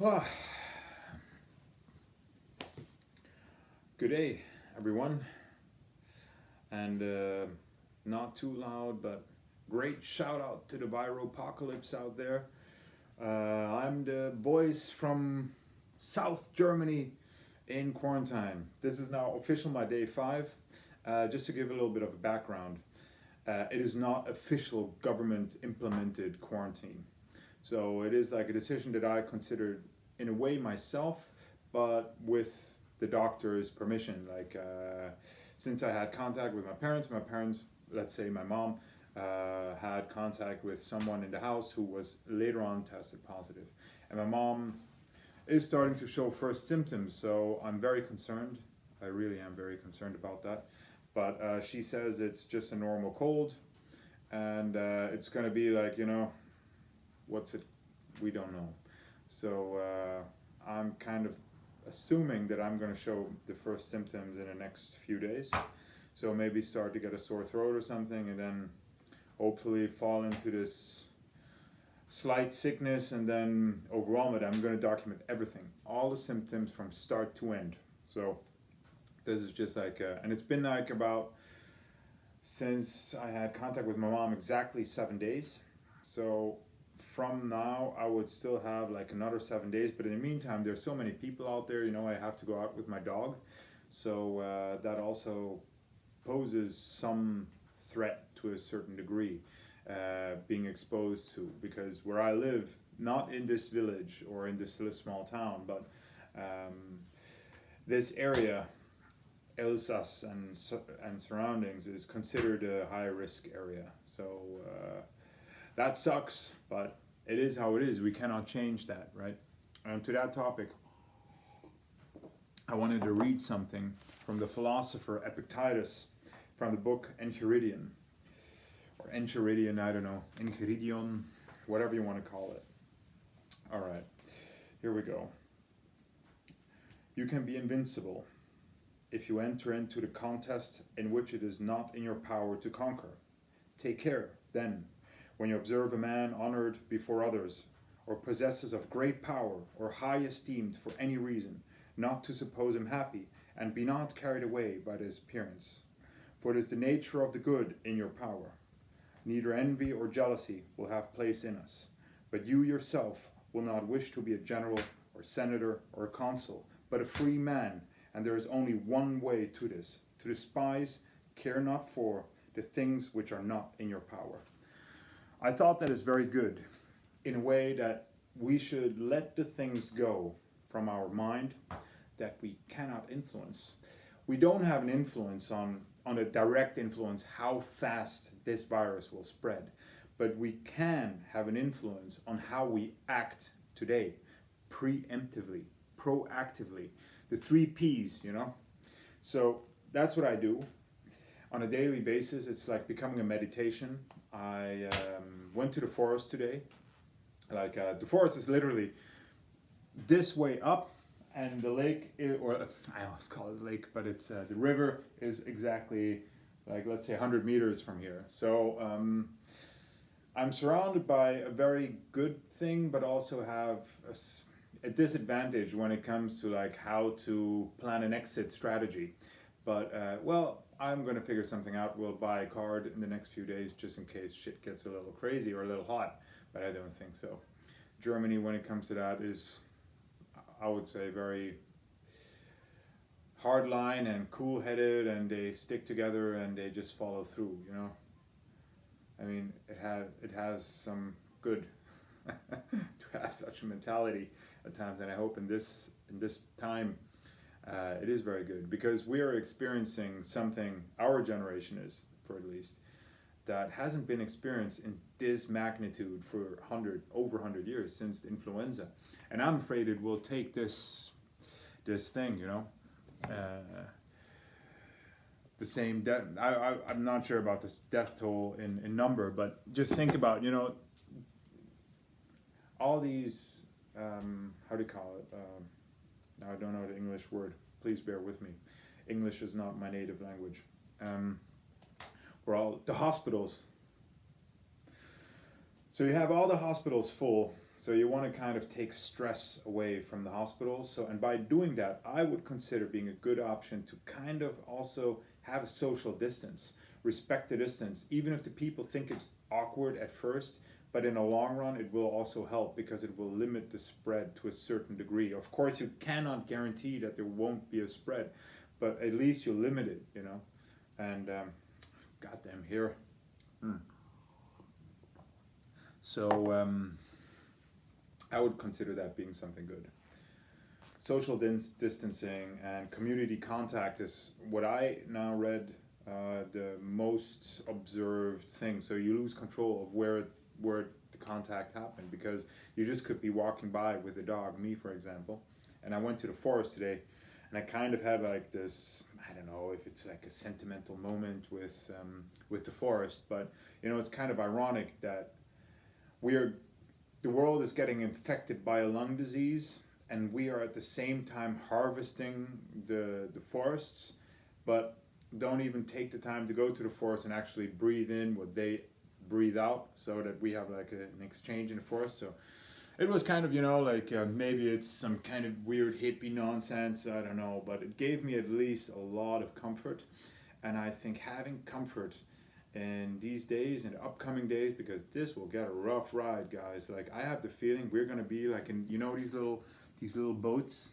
Ah, good day, everyone, and not too loud, but great shout out to the Viropocalypse out there. I'm the voice from South Germany in quarantine. This is now official my day 5. Just to give a little bit of a background, it is not official government implemented quarantine. So it is like a decision that I considered in a way myself, but with the doctor's permission. Since I had contact with my parents, let's say my mom, had contact with someone in the house who was later on tested positive. And my mom is starting to show first symptoms, so I'm very concerned. I really am very concerned about that. But she says it's just a normal cold, and it's going to be like, what's it? We don't know. So I'm kind of assuming that I'm going to show the first symptoms in the next few days. So maybe start to get a sore throat or something, and then hopefully fall into this slight sickness, and then overall I'm going to document everything, all the symptoms from start to end. So this is just like, and it's been like about, since I had contact with my mom, exactly 7 days. So from now I would still have like another 7 days, but in the meantime there's so many people out there, I have to go out with my dog. So that also poses some threat to a certain degree, being exposed to, because where I live, not in this village or in this little small town, but this area, Elsass and surroundings, is considered a high risk area. So that sucks, but it is how it is. We cannot change that, right? And to that topic, I wanted to read something from the philosopher Epictetus, from the book Enchiridion, or Enchiridion, I don't know, Enchiridion, whatever you want to call it. All right, here we go. You can be invincible if you enter into the contest in which it is not in your power to conquer. Take care, then, when you observe a man honored before others, or possesses of great power, or high esteemed for any reason, not to suppose him happy, and be not carried away by his appearance. For it is the nature of the good in your power. Neither envy or jealousy will have place in us, but you yourself will not wish to be a general, or senator, or a consul, but a free man, and there is only one way to this: to despise, care not for, the things which are not in your power. I thought that is very good, in a way that we should let the things go from our mind that we cannot influence. We don't have an influence on a direct influence how fast this virus will spread, but we can have an influence on how we act today, preemptively, proactively, the 3 P's, So that's what I do on a daily basis. It's like becoming a meditation. I went to the forest today. The forest is literally this way up, and the lake, or I always call it a lake, but it's the river is exactly like, let's say, 100 meters from here. So I'm surrounded by a very good thing, but also have a disadvantage when it comes to like how to plan an exit strategy. But I'm going to figure something out. We'll buy a card in the next few days just in case shit gets a little crazy or a little hot, but I don't think so. Germany, when it comes to that, is, I would say, very hardline and cool-headed, and they stick together and they just follow through. I mean, it has some good to have such a mentality at times, and I hope in this time it is very good, because we are experiencing something, our generation is, for at least, that hasn't been experienced in this magnitude for over 100 years, since the influenza. And I'm afraid it will take this thing, the same death. I'm not sure about this death toll in number, but just think about, all these, how do you call it? Now I don't know the English word. Please bear with me. English is not my native language. We're all the hospitals. So you have all the hospitals full, So you want to kind of take stress away from the hospitals. So, and by doing that, I would consider being a good option to kind of also have a social distance, respect the distance, even if the people think it's awkward at first. But in the long run, it will also help because it will limit the spread to a certain degree. Of course, you cannot guarantee that there won't be a spread, but at least you limit it, you know. And goddamn here. So I would consider that being something good. Social distancing and community contact is what I now read the most observed thing. So you lose control of where the contact happened because you just could be walking by with a dog, me for example, and I went to the forest today, and I kind of had like this, I don't know if it's like a sentimental moment with the forest, but you know, it's kind of ironic that the world is getting infected by a lung disease, and we are at the same time harvesting the forests, but don't even take the time to go to the forest and actually breathe in what they breathe out, so that we have like an exchange in the forest. So it was kind of, you know, like maybe it's some kind of weird hippie nonsense, I don't know, but it gave me at least a lot of comfort. And I think having comfort in these days and upcoming days, because this will get a rough ride, guys. Like I have the feeling we're gonna be like in, you know, these little boats.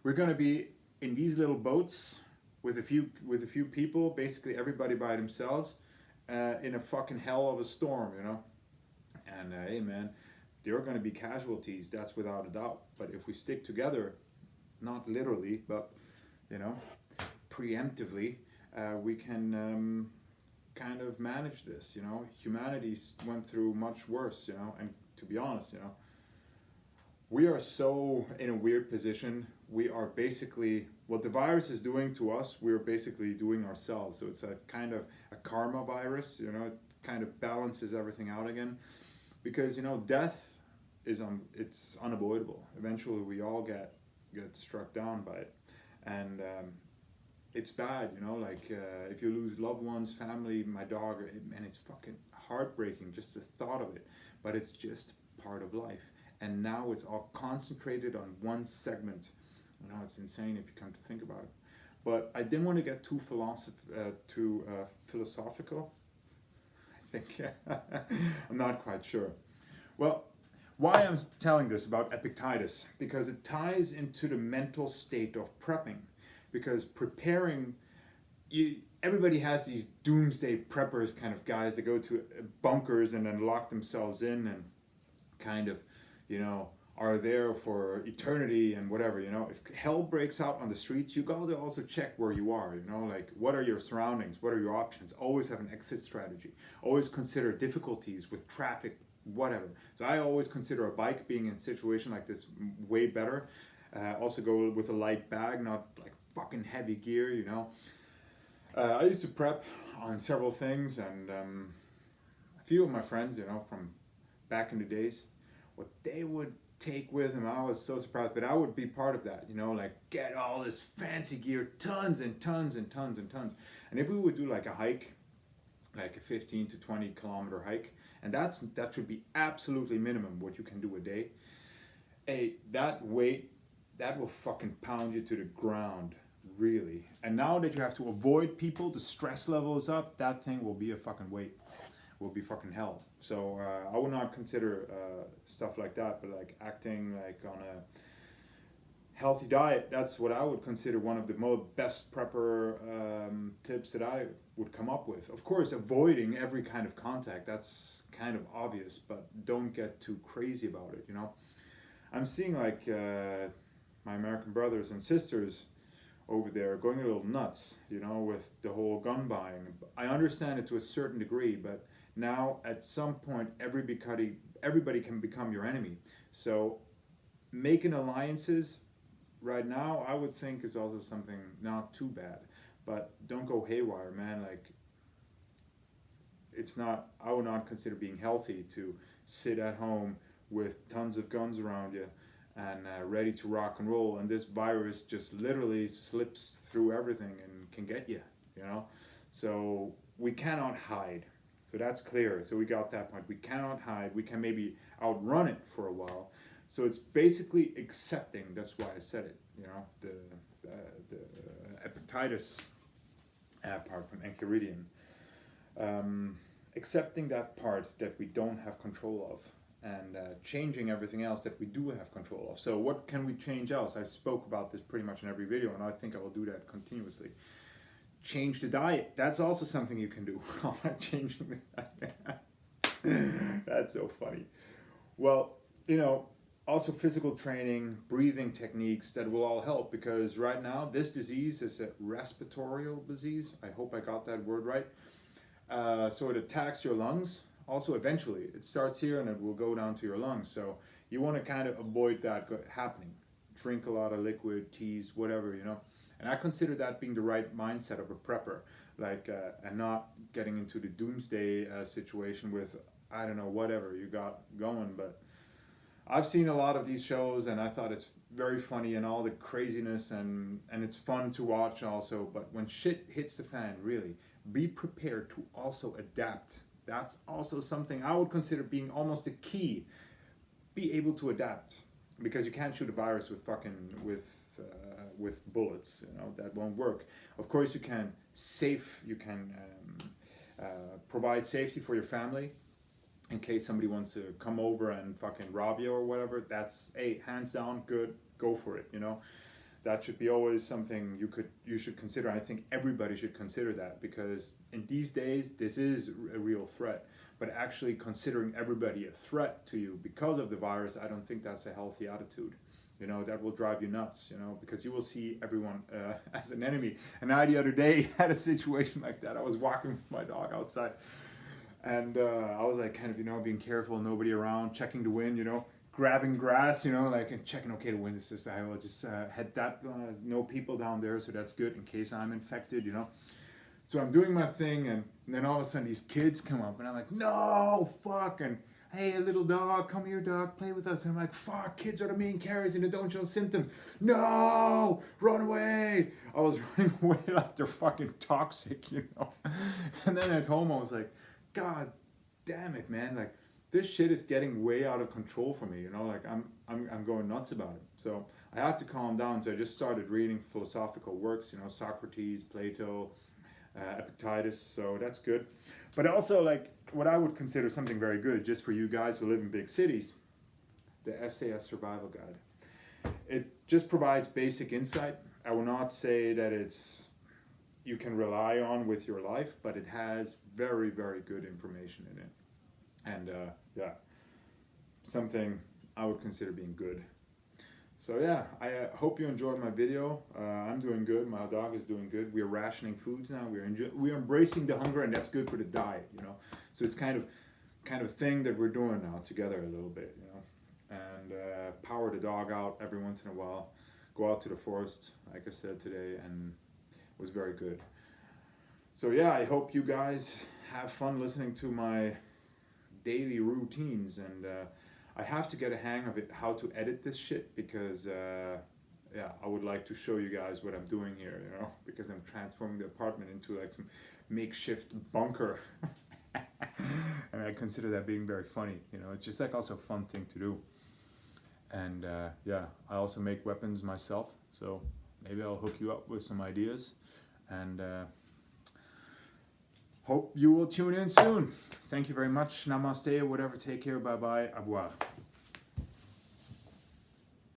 We're gonna be in these little boats with a few people, basically everybody by themselves, in a fucking hell of a storm, you know. And hey, man, there are gonna be casualties. That's without a doubt. But if we stick together, not literally, but you know, preemptively, we can. Kind of manage this, you know. Humanity went through much worse, you know, and to be honest, you know, we are so in a weird position. We are basically, what the virus is doing to us, we're basically doing ourselves. So it's a kind of a karma virus, you know. It kind of balances everything out again, because you know, death is it's unavoidable. Eventually we all get struck down by it, and it's bad, you know, like if you lose loved ones, family, my dog, and it's fucking heartbreaking just the thought of it, but it's just part of life. And now it's all concentrated on one segment. You know, it's insane if you come to think about it. But I didn't want to get too philosophical. I think I'm not quite sure. Well, why I'm telling this about Epictetus, because it ties into the mental state of prepping. Because preparing, everybody has these doomsday preppers kind of guys that go to bunkers and then lock themselves in and kind of, you know, are there for eternity and whatever, you know. If hell breaks out on the streets, you gotta also check where you are, you know, like what are your surroundings, what are your options. Always have an exit strategy. Always consider difficulties with traffic, whatever. So I always consider a bike being in a situation like this way better. Also go with a light bag, not like fucking heavy gear, you know. I used to prep on several things, and a few of my friends, you know, from back in the days, what they would take with them, I was so surprised, but I would be part of that, you know, like get all this fancy gear, tons and tons and tons and tons. And if we would do like a hike, like a 15 to 20 kilometer hike, and that should be absolutely minimum what you can do a day. That weight, that will fucking pound you to the ground, really. And now that you have to avoid people, the stress level is up, that thing will be a fucking weight, will be fucking hell. So I would not consider stuff like that, but like acting like on a healthy diet, that's what I would consider one of the best prepper tips that I would come up with. Of course, avoiding every kind of contact, that's kind of obvious, but don't get too crazy about it, you know. I'm seeing like my American brothers and sisters over there going a little nuts, you know, with the whole gun buying. I understand it to a certain degree, but now at some point everybody can become your enemy. So making alliances right now, I would think, is also something not too bad, but don't go haywire, man. Like, it's not, I would not consider being healthy to sit at home with tons of guns around you and ready to rock and roll, and this virus just literally slips through everything and can get you, you know. So we cannot hide. So that's clear. So we got that point. We cannot hide. We can maybe outrun it for a while. So it's basically accepting. That's why I said it. You know, the Epictetus part from Enchiridion. Accepting that part that we don't have control of, and changing everything else that we do have control of. So what can we change else? I spoke about this pretty much in every video, and I think I will do that continuously. Change the diet. That's also something you can do. I'm not changing the diet. That's so funny. Well, you know, also physical training, breathing techniques, that will all help, because right now this disease is a respiratory disease. I hope I got that word right. So it attacks your lungs. Also, eventually, it starts here and it will go down to your lungs. So you want to kind of avoid that happening. Drink a lot of liquid, teas, whatever, you know. And I consider that being the right mindset of a prepper, like, and not getting into the doomsday situation with, I don't know, whatever you got going. But I've seen a lot of these shows, and I thought it's very funny and all the craziness, and it's fun to watch also. But when shit hits the fan, really, be prepared to also adapt. That's also something I would consider being almost a key. Be able to adapt, because you can't shoot a virus with bullets. You know, that won't work. Of course, you can provide safety for your family in case somebody wants to come over and fucking rob you or whatever. That's hands down good. Go for it. You know. That should be always something you should consider. I think everybody should consider that, because in these days this is a real threat. But actually considering everybody a threat to you because of the virus, I don't think that's a healthy attitude. You know, that will drive you nuts. You know, because you will see everyone as an enemy. And I the other day had a situation like that. I was walking with my dog outside, and I was like, kind of, you know, being careful, nobody around, checking the wind, you know. Grabbing grass, you know, like, and checking, okay, the wind is this. I will just had that, no people down there, so that's good in case I'm infected, you know. So I'm doing my thing, and then all of a sudden these kids come up, and I'm like, no, fuck, and hey, little dog, come here, dog, play with us. And I'm like, fuck, kids are the main carriers and they don't show symptoms. No, run away. I was running away like they're fucking toxic, you know. And then at home I was like, God damn it, man, like, this shit is getting way out of control for me, you know, like I'm going nuts about it. So I have to calm down. So I just started reading philosophical works, you know, Socrates, Plato, Epictetus, so that's good. But also, like, what I would consider something very good, just for you guys who live in big cities, the SAS Survival Guide. It just provides basic insight. I will not say that you can rely on with your life, but it has very, very good information in it. And yeah, something I would consider being good. So yeah, I hope you enjoyed my video. I'm doing good. My dog is doing good. We're rationing foods now. We're embracing the hunger, and that's good for the diet, you know. So it's kind of thing that we're doing now together a little bit, you know. And power the dog out every once in a while. Go out to the forest, like I said today, and it was very good. So yeah, I hope you guys have fun listening to my daily routines, and I have to get a hang of it, how to edit this shit, because yeah, I would like to show you guys what I'm doing here, you know, because I'm transforming the apartment into like some makeshift bunker. And I consider that being very funny, you know. It's just like also a fun thing to do. And yeah, I also make weapons myself, so maybe I'll hook you up with some ideas, and hope you will tune in soon. Thank you very much. Namaste, whatever. Take care. Bye bye. Au revoir.